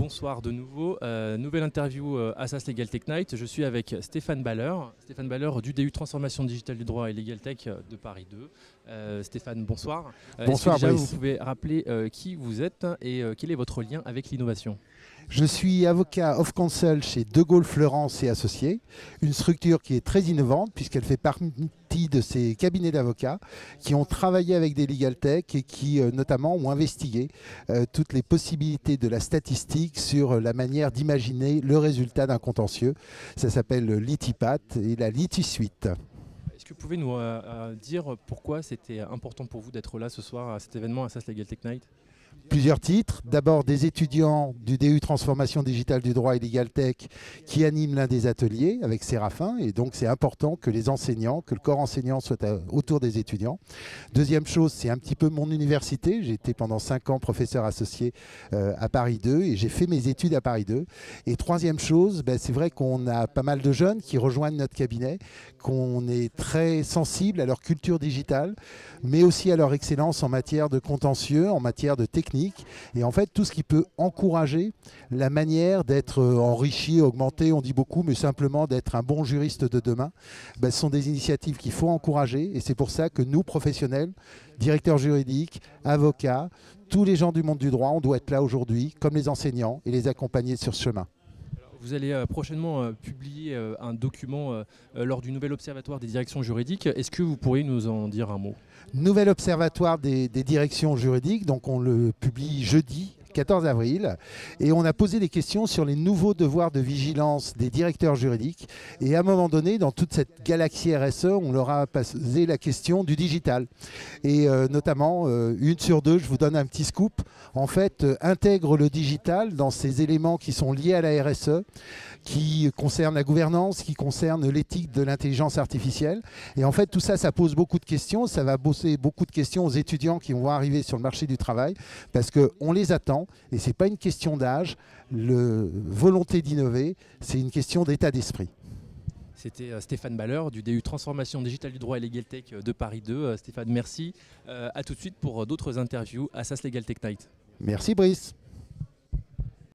Bonsoir de nouveau. Nouvelle interview Assas Legal Tech Night. Je suis avec Stéphane Baller. Stéphane Baller du DU Transformation Digitale du Droit et Legal Tech de Paris 2. Stéphane, bonsoir. Bonsoir, est-ce que déjà Brice. vous pouvez rappeler qui vous êtes et quel est votre lien avec l'innovation? Je suis avocat of counsel chez De Gaulle Fleurance et Associés, une structure qui est très innovante puisqu'elle fait partie de ces cabinets d'avocats qui ont travaillé avec des legal tech et qui notamment ont investigué toutes les possibilités de la statistique sur la manière d'imaginer le résultat d'un contentieux. Ça s'appelle l'ITIPAT et la LitiSuite. Est-ce que vous pouvez nous dire pourquoi c'était important pour vous d'être là ce soir à cet événement Assas Legal Tech Night? Plusieurs titres. D'abord des étudiants du DU Transformation Digitale du Droit et Legal Tech qui animent l'un des ateliers avec Séraphin. Et donc c'est important que les enseignants, que le corps enseignant soit autour des étudiants. Deuxième chose, c'est un petit peu mon université. J'ai été pendant 5 ans professeur associé à Paris 2 et j'ai fait mes études à Paris 2. Et troisième chose, c'est vrai qu'on a pas mal de jeunes qui rejoignent notre cabinet, qu'on est très sensible à leur culture digitale, mais aussi à leur excellence en matière de contentieux, en matière de technique. Et en fait, tout ce qui peut encourager la manière d'être enrichi, augmenté, on dit beaucoup, mais simplement d'être un bon juriste de demain, ce sont des initiatives qu'il faut encourager. Et c'est pour ça que nous, professionnels, directeurs juridiques, avocats, tous les gens du monde du droit, on doit être là aujourd'hui, comme les enseignants, et les accompagner sur ce chemin. Vous allez prochainement publier un document lors du nouvel observatoire des directions juridiques. Est-ce que vous pourriez nous en dire un mot? Nouvel observatoire des directions juridiques, donc on le publie jeudi 14 avril, et on a posé des questions sur les nouveaux devoirs de vigilance des directeurs juridiques. Et à un moment donné, dans toute cette galaxie RSE, on leur a posé la question du digital. Et notamment, une sur deux, je vous donne un petit scoop, en fait, intègre le digital dans ces éléments qui sont liés à la RSE, qui concernent la gouvernance, qui concernent l'éthique de l'intelligence artificielle. Et en fait, tout ça, ça pose beaucoup de questions. Ça va poser beaucoup de questions aux étudiants qui vont arriver sur le marché du travail, parce qu'on les attend. Et ce n'est pas une question d'âge, volonté d'innover, c'est une question d'état d'esprit. C'était Stéphane Baller du DU Transformation Digitale du Droit et Legal Tech de Paris 2. Stéphane, merci. À tout de suite pour d'autres interviews à Assas Legal Tech Night. Merci Brice.